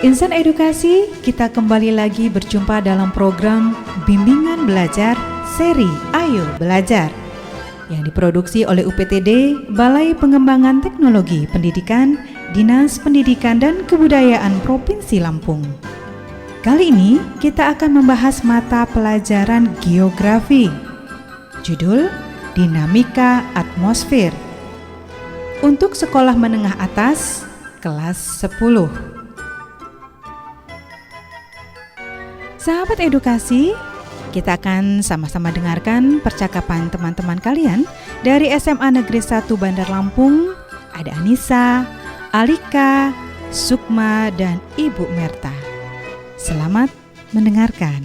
Insan Edukasi, kita kembali lagi berjumpa dalam program Bimbingan Belajar seri Ayo Belajar yang diproduksi oleh UPTD, Balai Pengembangan Teknologi Pendidikan, Dinas Pendidikan dan Kebudayaan Provinsi Lampung. Kali ini kita akan membahas mata pelajaran geografi. Judul Dinamika Atmosfer. Untuk sekolah menengah atas, kelas 10. Sahabat edukasi, kita akan sama-sama dengarkan percakapan teman-teman kalian dari SMA Negeri 1 Bandar Lampung. Ada Anissa, Alika, Sukma, dan Ibu Merta. Selamat mendengarkan.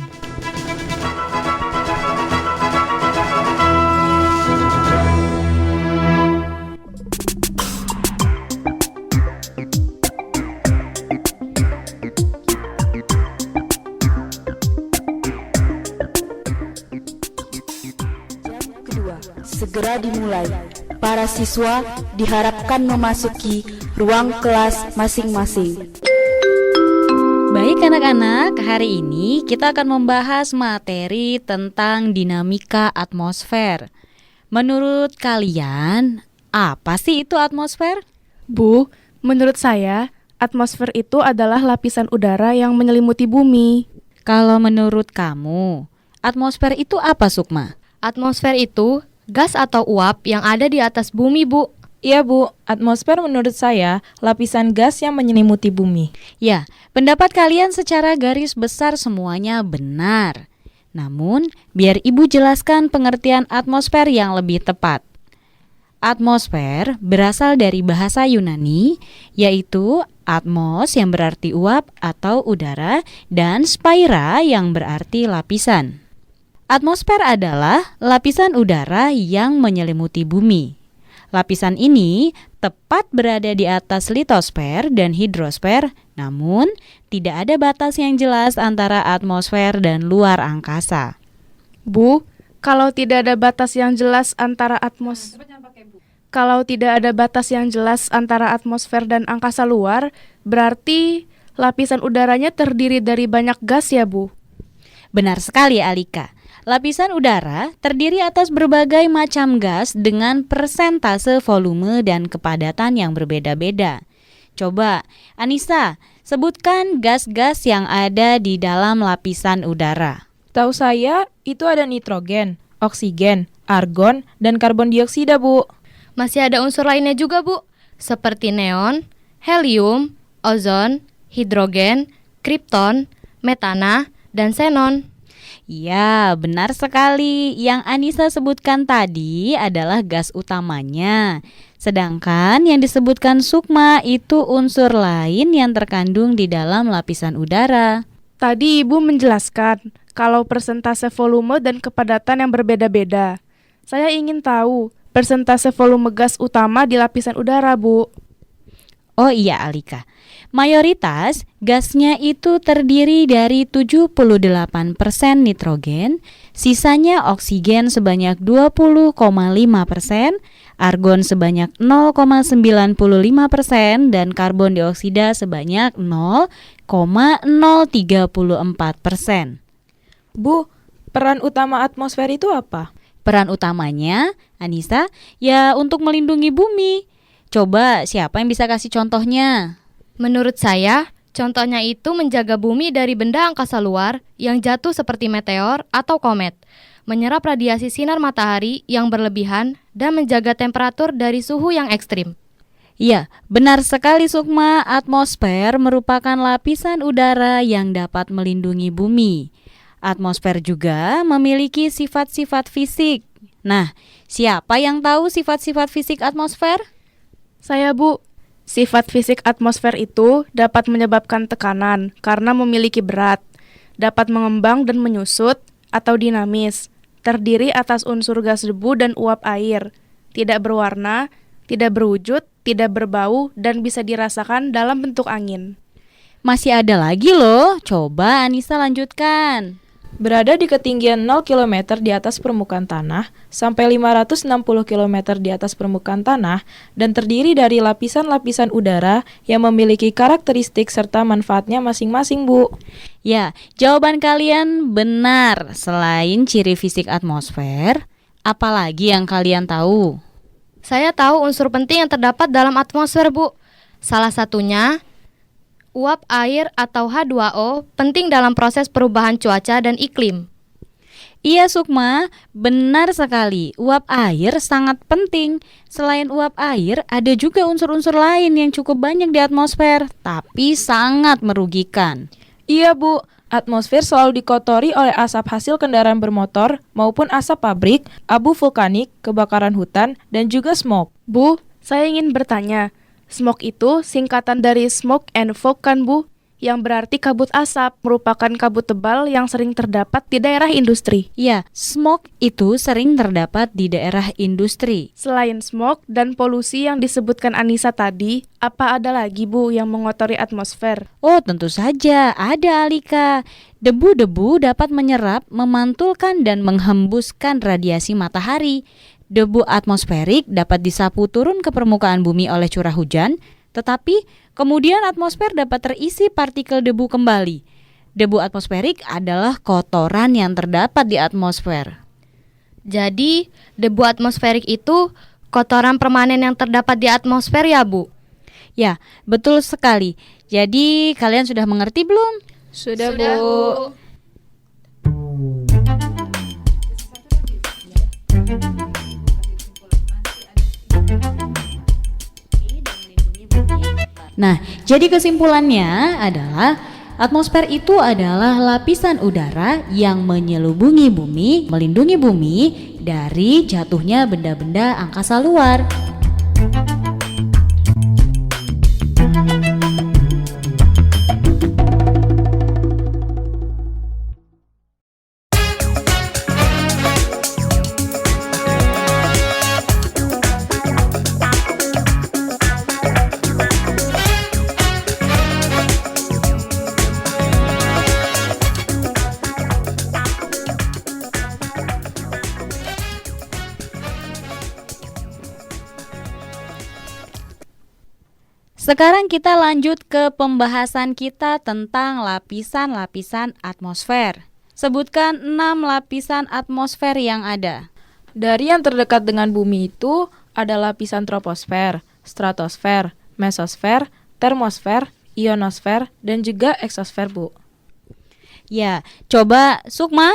Segera dimulai. Para siswa diharapkan memasuki ruang kelas masing-masing. Baik anak-anak, hari ini kita akan membahas materi tentang dinamika atmosfer. Menurut kalian, apa sih itu atmosfer? Bu, menurut saya, atmosfer itu adalah lapisan udara yang menyelimuti bumi. Kalau menurut kamu, atmosfer itu apa, Sukma? Atmosfer itu gas atau uap yang ada di atas bumi, Bu. Iya, Bu. Atmosfer menurut saya lapisan gas yang menyelimuti bumi. Ya, pendapat kalian secara garis besar semuanya benar. Namun, biar Ibu jelaskan pengertian atmosfer yang lebih tepat. Atmosfer berasal dari bahasa Yunani, yaitu atmos yang berarti uap atau udara dan spaira yang berarti lapisan. Atmosfer adalah lapisan udara yang menyelimuti bumi. Lapisan ini tepat berada di atas litosfer dan hidrosfer, namun tidak ada batas yang jelas antara atmosfer dan luar angkasa. Bu, kalau tidak ada batas yang jelas antara atmosfer dan angkasa luar, berarti lapisan udaranya terdiri dari banyak gas ya, Bu? Benar sekali, Alika. Lapisan udara terdiri atas berbagai macam gas dengan persentase volume dan kepadatan yang berbeda-beda. Coba, Anissa, sebutkan gas-gas yang ada di dalam lapisan udara. Tahu saya itu ada nitrogen, oksigen, argon, dan karbon dioksida, Bu. Masih ada unsur lainnya juga, Bu, seperti neon, helium, ozon, hidrogen, kripton, metana, dan xenon. Ya, benar sekali. Yang Anissa sebutkan tadi adalah gas utamanya. Sedangkan yang disebutkan Sukma itu unsur lain yang terkandung di dalam lapisan udara. Tadi Ibu menjelaskan kalau persentase volume dan kepadatan yang berbeda-beda. Saya ingin tahu persentase volume gas utama di lapisan udara, Bu. Oh iya, Alika. Mayoritas gasnya itu terdiri dari 78% nitrogen, sisanya oksigen sebanyak 20,5%, argon sebanyak 0,95% dan karbon dioksida sebanyak 0,034%. Bu, peran utama atmosfer itu apa? Peran utamanya, Anissa, ya untuk melindungi bumi. Coba siapa yang bisa kasih contohnya? Menurut saya, contohnya itu menjaga bumi dari benda angkasa luar yang jatuh seperti meteor atau komet, menyerap radiasi sinar matahari yang berlebihan dan menjaga temperatur dari suhu yang ekstrim. Ya, benar sekali Sukma. Atmosfer merupakan lapisan udara yang dapat melindungi bumi. Atmosfer juga memiliki sifat-sifat fisik. Nah, siapa yang tahu sifat-sifat fisik atmosfer? Saya, Bu. Sifat fisik atmosfer itu dapat menyebabkan tekanan karena memiliki berat, dapat mengembang dan menyusut atau dinamis, terdiri atas unsur gas debu dan uap air, tidak berwarna, tidak berwujud, tidak berbau, dan bisa dirasakan dalam bentuk angin. Masih ada lagi loh, coba Anissa lanjutkan. Berada di ketinggian 0 km di atas permukaan tanah sampai 560 km di atas permukaan tanah dan terdiri dari lapisan-lapisan udara yang memiliki karakteristik serta manfaatnya masing-masing, Bu. Ya, jawaban kalian benar. Selain ciri fisik atmosfer, apalagi yang kalian tahu? Saya tahu unsur penting yang terdapat dalam atmosfer, Bu. Salah satunya uap air atau H2O penting dalam proses perubahan cuaca dan iklim. Iya Sukma, benar sekali. Uap air sangat penting. Selain uap air, ada juga unsur-unsur lain yang cukup banyak di atmosfer, tapi sangat merugikan. Iya, Bu. Atmosfer selalu dikotori oleh asap hasil kendaraan bermotor maupun asap pabrik, abu vulkanik, kebakaran hutan, dan juga smog. Bu, saya ingin bertanya, smog itu singkatan dari smoke and fog kan, Bu? Yang berarti kabut asap, merupakan kabut tebal yang sering terdapat di daerah industri. Ya, smog itu sering terdapat di daerah industri. Selain smog dan polusi yang disebutkan Anissa tadi, apa ada lagi, Bu, yang mengotori atmosfer? Oh, tentu saja ada, Alika. Debu-debu dapat menyerap, memantulkan, dan menghembuskan radiasi matahari. Debu atmosferik dapat disapu turun ke permukaan bumi oleh curah hujan, tetapi kemudian atmosfer dapat terisi partikel debu kembali. Debu atmosferik adalah kotoran yang terdapat di atmosfer. Jadi, debu atmosferik itu kotoran permanen yang terdapat di atmosfer ya, Bu? Ya, betul sekali. Jadi, kalian sudah mengerti belum? Sudah, Bu. Nah, jadi kesimpulannya adalah atmosfer itu adalah lapisan udara yang menyelubungi bumi, melindungi bumi dari jatuhnya benda-benda angkasa luar. Sekarang kita lanjut ke pembahasan kita tentang lapisan-lapisan atmosfer. Sebutkan 6 lapisan atmosfer yang ada. Dari yang terdekat dengan bumi itu ada lapisan troposfer, stratosfer, mesosfer, termosfer, ionosfer, dan juga eksosfer, Bu. Ya, coba Sukma,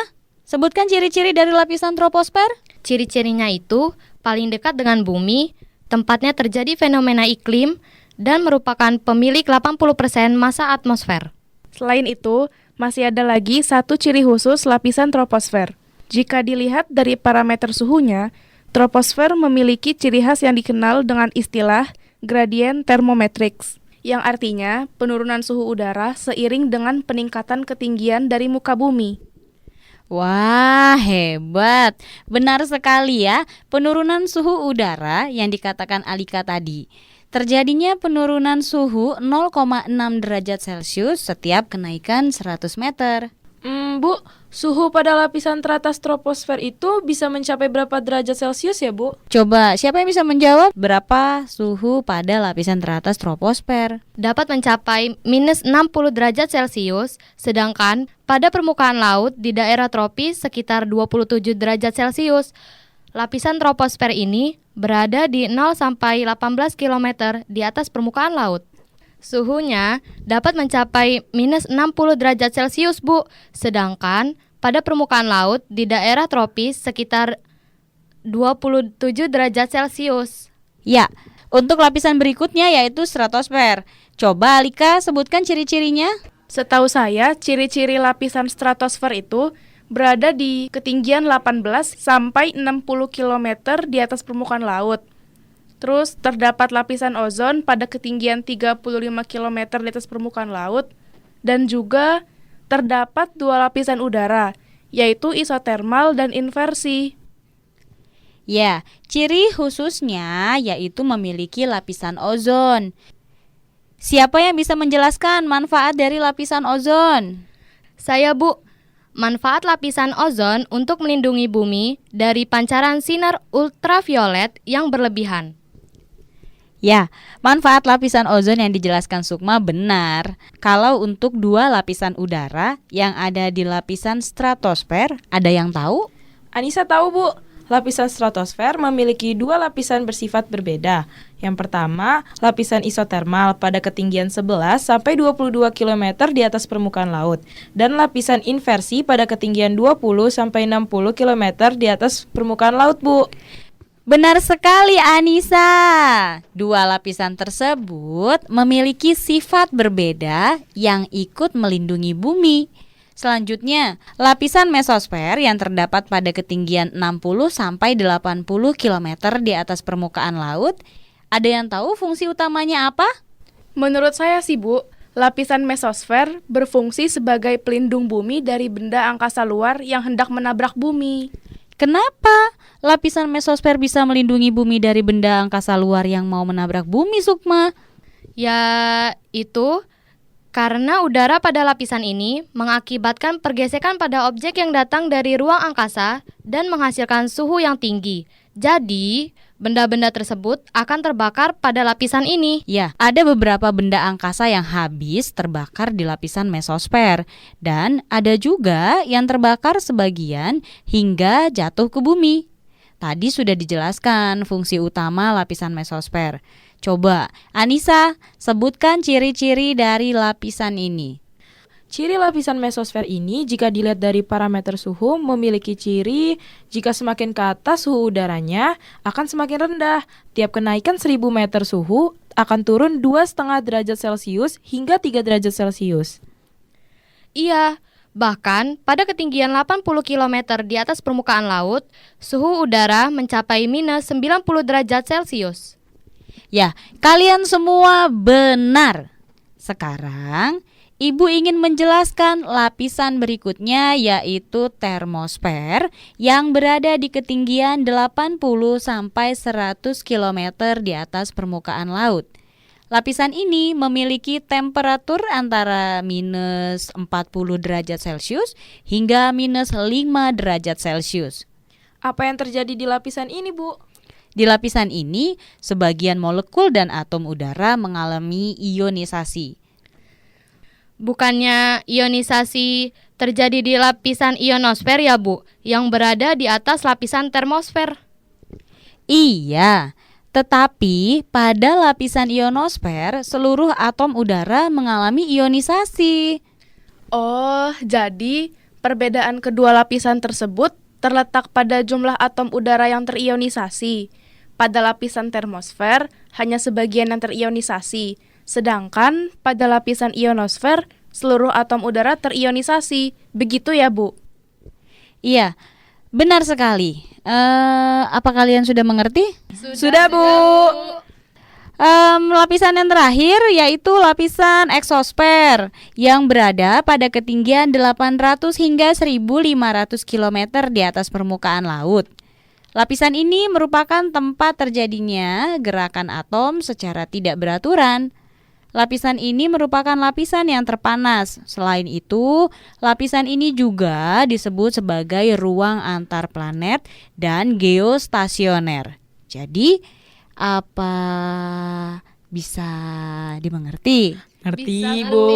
sebutkan ciri-ciri dari lapisan troposfer. Ciri-cirinya itu paling dekat dengan bumi, tempatnya terjadi fenomena iklim, dan merupakan pemilik 80% massa atmosfer. Selain itu, masih ada lagi satu ciri khusus lapisan troposfer. Jika dilihat dari parameter suhunya, troposfer memiliki ciri khas yang dikenal dengan istilah gradient thermometrics, yang artinya penurunan suhu udara seiring dengan peningkatan ketinggian dari muka bumi. Wah, hebat. Benar sekali ya, penurunan suhu udara yang dikatakan Alika tadi. Terjadinya penurunan suhu 0,6 derajat Celcius setiap kenaikan 100 meter. Bu, suhu pada lapisan teratas troposfer itu bisa mencapai berapa derajat Celcius ya, Bu? Coba, siapa yang bisa menjawab berapa suhu pada lapisan teratas troposfer? Dapat mencapai minus 60 derajat Celcius, sedangkan pada permukaan laut di daerah tropis sekitar 27 derajat Celcius. Lapisan troposfer ini berada di 0 sampai 18 km di atas permukaan laut. Suhunya dapat mencapai minus 60 derajat Celcius, Bu. Sedangkan pada permukaan laut di daerah tropis sekitar 27 derajat Celcius. Ya, untuk lapisan berikutnya yaitu stratosfer. Coba Alika sebutkan ciri-cirinya. Setahu saya, ciri-ciri lapisan stratosfer itu berada di ketinggian 18 sampai 60 km di atas permukaan laut. Terus terdapat lapisan ozon pada ketinggian 35 km di atas permukaan laut. Dan juga terdapat 2 lapisan udara, yaitu isotermal dan inversi. Ya, ciri khususnya yaitu memiliki lapisan ozon. Siapa yang bisa menjelaskan manfaat dari lapisan ozon? Saya, Bu. manfaat lapisan ozon untuk melindungi bumi dari pancaran sinar ultraviolet yang berlebihan. Ya, manfaat lapisan ozon yang dijelaskan Sukma benar. Kalau untuk 2 lapisan udara yang ada di lapisan stratosfer, ada yang tahu? Anissa tahu, Bu. Lapisan stratosfer memiliki 2 lapisan bersifat berbeda. Yang pertama, lapisan isotermal pada ketinggian 11 sampai 22 km di atas permukaan laut, dan lapisan inversi pada ketinggian 20 sampai 60 km di atas permukaan laut, Bu. Benar sekali Anissa. 2 lapisan tersebut memiliki sifat berbeda yang ikut melindungi bumi. Selanjutnya, lapisan mesosfer yang terdapat pada ketinggian 60 sampai 80 km di atas permukaan laut. Ada yang tahu fungsi utamanya apa? Menurut saya sih, Bu, lapisan mesosfer berfungsi sebagai pelindung bumi dari benda angkasa luar yang hendak menabrak bumi. Kenapa lapisan mesosfer bisa melindungi bumi dari benda angkasa luar yang mau menabrak bumi, Sukma? Ya, itu karena udara pada lapisan ini mengakibatkan pergesekan pada objek yang datang dari ruang angkasa dan menghasilkan suhu yang tinggi. Jadi, benda-benda tersebut akan terbakar pada lapisan ini. Ya, ada beberapa benda angkasa yang habis terbakar di lapisan mesosfer, dan ada juga yang terbakar sebagian hingga jatuh ke bumi. Tadi sudah dijelaskan fungsi utama lapisan mesosfer. Coba, Anissa, sebutkan ciri-ciri dari lapisan ini. Ciri lapisan mesosfer ini jika dilihat dari parameter suhu memiliki ciri jika semakin ke atas suhu udaranya akan semakin rendah. Tiap kenaikan 1000 meter suhu akan turun 2,5 derajat Celcius hingga 3 derajat Celcius. Iya, bahkan pada ketinggian 80 km di atas permukaan laut, suhu udara mencapai minus 90 derajat Celcius. Ya, kalian semua benar. Sekarang, Ibu ingin menjelaskan lapisan berikutnya yaitu termosfer yang berada di ketinggian 80 sampai 100 km di atas permukaan laut. Lapisan ini memiliki temperatur antara minus 40 derajat Celcius hingga minus 5 derajat Celcius. Apa yang terjadi di lapisan ini, Bu? Di lapisan ini, sebagian molekul dan atom udara mengalami ionisasi. Bukannya ionisasi terjadi di lapisan ionosfer ya, Bu, yang berada di atas lapisan termosfer? Iya, tetapi pada lapisan ionosfer seluruh atom udara mengalami ionisasi. Oh, jadi perbedaan kedua lapisan tersebut terletak pada jumlah atom udara yang terionisasi. Pada lapisan termosfer hanya sebagian yang terionisasi, sedangkan pada lapisan ionosfer seluruh atom udara terionisasi. Begitu ya, Bu? Iya, benar sekali. Apa kalian sudah mengerti? Sudah, Bu. Lapisan yang terakhir yaitu lapisan eksosfer yang berada pada ketinggian 800 hingga 1500 km di atas permukaan laut. Lapisan ini merupakan tempat terjadinya gerakan atom secara tidak beraturan. Lapisan ini merupakan lapisan yang terpanas. Selain itu, lapisan ini juga disebut sebagai ruang antar planet dan geostasioner. Jadi, apa bisa dimengerti? Ngerti, Bu.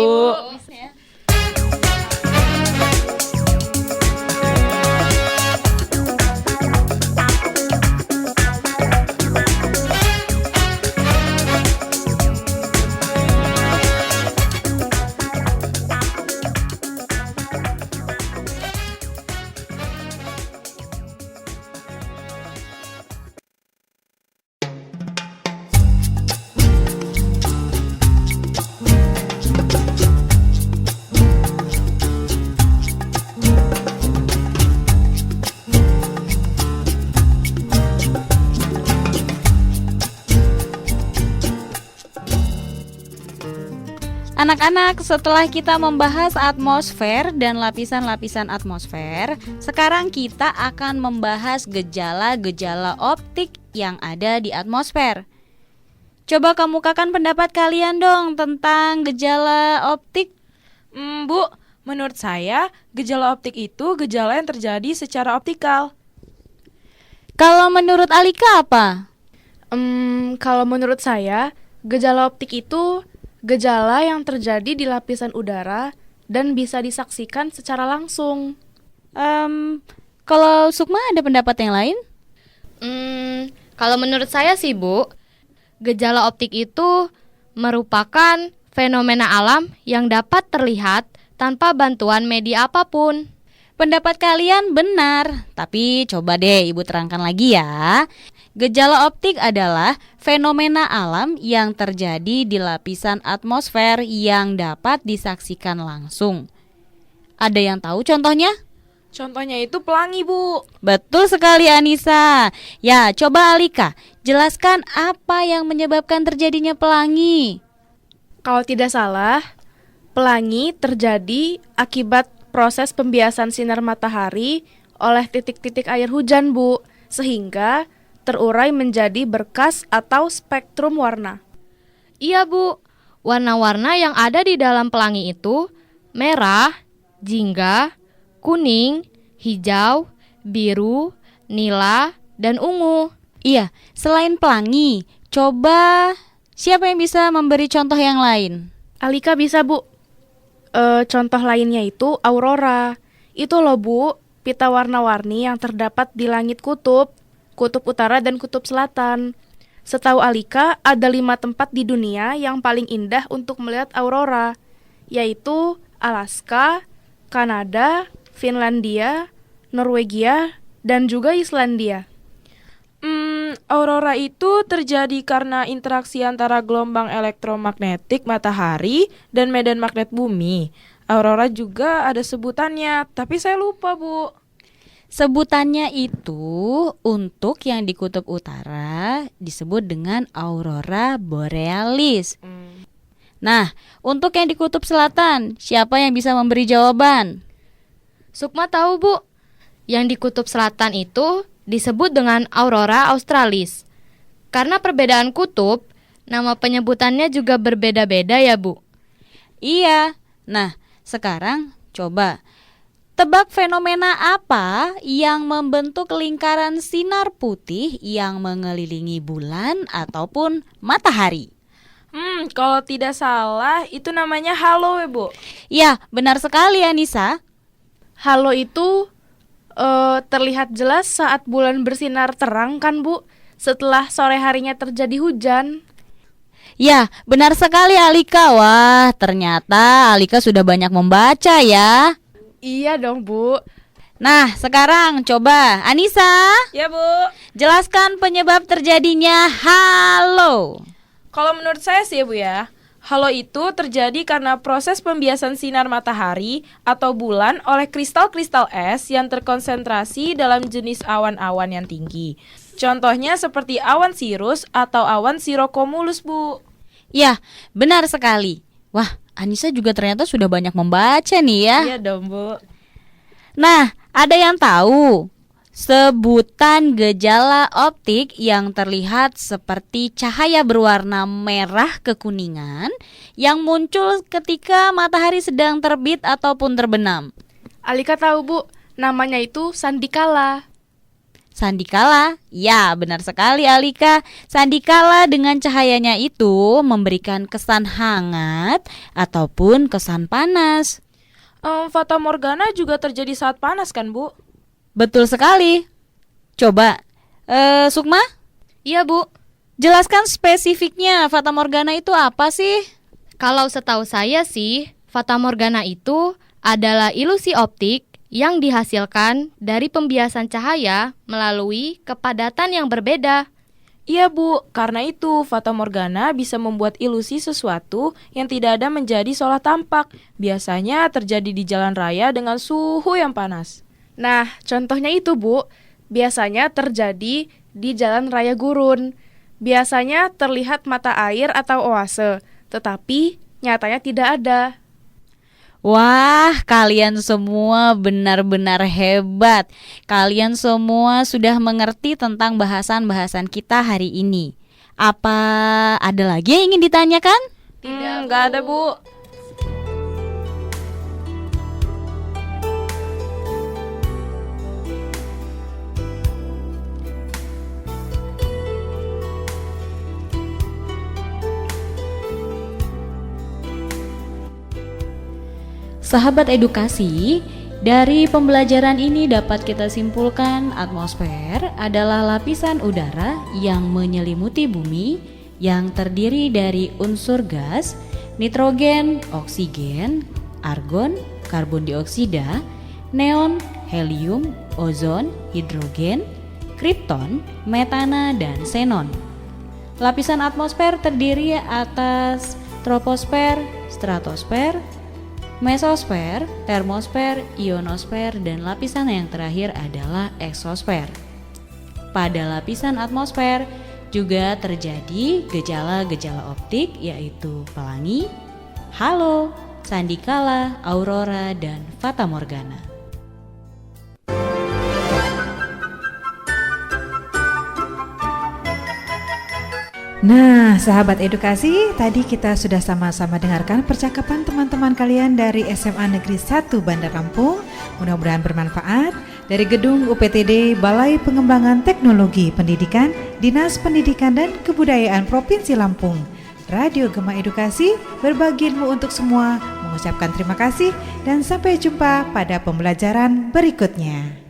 Anak-anak, setelah kita membahas atmosfer dan lapisan-lapisan atmosfer, sekarang kita akan membahas gejala-gejala optik yang ada di atmosfer. Coba kemukakan pendapat kalian dong tentang gejala optik. Bu, Menurut saya, gejala optik itu gejala yang terjadi secara optikal. Kalau menurut Alika apa? Kalau menurut saya, gejala optik itu gejala yang terjadi di lapisan udara dan bisa disaksikan secara langsung. Kalau Sukma ada pendapat yang lain? Kalau menurut saya sih Bu, gejala optik itu merupakan fenomena alam yang dapat terlihat tanpa bantuan media apapun. Pendapat kalian benar, tapi coba deh Ibu terangkan lagi ya. Gejala optik adalah fenomena alam yang terjadi di lapisan atmosfer yang dapat disaksikan langsung. Ada yang tahu contohnya? Contohnya itu pelangi, Bu. Betul sekali Anissa. Ya, coba Alika, jelaskan apa yang menyebabkan terjadinya pelangi. Kalau tidak salah, pelangi terjadi akibat proses pembiasan sinar matahari oleh titik-titik air hujan, Bu, sehingga terurai menjadi berkas atau spektrum warna. Iya Bu, warna-warna yang ada di dalam pelangi itu merah, jingga, kuning, hijau, biru, nila, dan ungu. Iya, selain pelangi, coba siapa yang bisa memberi contoh yang lain? Alika bisa, Bu. Contoh lainnya itu aurora. Itu loh, Bu, pita warna-warni yang terdapat di langit kutub utara dan kutub selatan. Setahu Alika, ada 5 tempat di dunia yang paling indah untuk melihat aurora, yaitu Alaska, Kanada, Finlandia, Norwegia, dan juga Islandia. Aurora itu terjadi karena interaksi antara gelombang elektromagnetik matahari dan medan magnet bumi. Aurora juga ada sebutannya, tapi saya lupa, Bu. Sebutannya itu untuk yang di kutub utara disebut dengan aurora borealis. Nah, untuk yang di kutub selatan, siapa yang bisa memberi jawaban? Sukma tahu Bu, yang di kutub selatan itu disebut dengan aurora australis. Karena perbedaan kutub, nama penyebutannya juga berbeda-beda ya Bu. Iya. Nah, sekarang coba tebak fenomena apa yang membentuk lingkaran sinar putih yang mengelilingi bulan ataupun matahari? Kalau tidak salah itu namanya halo ya, Bu. Ya, benar sekali Anissa. Halo itu terlihat jelas saat bulan bersinar terang kan, Bu? Setelah sore harinya terjadi hujan. Ya, benar sekali Alika. Wah, ternyata Alika sudah banyak membaca ya. Iya dong, Bu. Nah, sekarang coba Anissa, Ya, Bu. jelaskan penyebab terjadinya halo. Kalau menurut saya sih ya, Bu ya, halo itu terjadi karena proses pembiasan sinar matahari atau bulan oleh kristal-kristal es yang terkonsentrasi dalam jenis awan-awan yang tinggi. Contohnya seperti awan sirus atau awan sirocumulus, Bu. Ya, benar sekali. Wah, Anissa juga ternyata sudah banyak membaca nih ya. Iya dong, Bu. Nah, ada yang tahu sebutan gejala optik yang terlihat seperti cahaya berwarna merah kekuningan yang muncul ketika matahari sedang terbit ataupun terbenam? Alika tahu, Bu. Namanya itu sandikala. Sandikala? Ya, benar sekali Alika. Sandikala dengan cahayanya itu memberikan kesan hangat ataupun kesan panas. Fata Morgana juga terjadi saat panas kan, Bu? Betul sekali. Coba, Sukma, Iya Bu, jelaskan spesifiknya Fata Morgana itu apa sih? kalau setahu saya sih, Fata Morgana itu adalah ilusi optik yang dihasilkan dari pembiasan cahaya melalui kepadatan yang berbeda. Iya, Bu, karena itu Fata Morgana bisa membuat ilusi sesuatu yang tidak ada menjadi seolah tampak. Biasanya terjadi di jalan raya dengan suhu yang panas. Nah, contohnya itu, Bu. Biasanya terjadi di jalan raya gurun. Biasanya terlihat mata air atau oase, tetapi nyatanya tidak ada. Wah, kalian semua benar-benar hebat. Kalian semua sudah mengerti tentang bahasan-bahasan kita hari ini. Apa ada lagi yang ingin ditanyakan? Nggak ada, Bu. Sahabat edukasi, dari pembelajaran ini dapat kita simpulkan atmosfer adalah lapisan udara yang menyelimuti bumi yang terdiri dari unsur gas, nitrogen, oksigen, argon, karbon dioksida, neon, helium, ozon, hidrogen, kripton, metana, dan xenon. Lapisan atmosfer terdiri atas troposfer, stratosfer, mesosfer, termosfer, ionosfer, dan lapisan yang terakhir adalah eksosfer. Pada lapisan atmosfer juga terjadi gejala-gejala optik yaitu pelangi, halo, sandikala, aurora, dan fatamorgana. Nah, sahabat edukasi, tadi kita sudah sama-sama dengarkan percakapan teman-teman kalian dari SMA Negeri 1 Bandar Lampung. Mudah-mudahan bermanfaat. Dari gedung UPTD Balai Pengembangan Teknologi Pendidikan, Dinas Pendidikan dan Kebudayaan Provinsi Lampung. Radio Gema Edukasi berbagi ilmu untuk semua, mengucapkan terima kasih dan sampai jumpa pada pembelajaran berikutnya.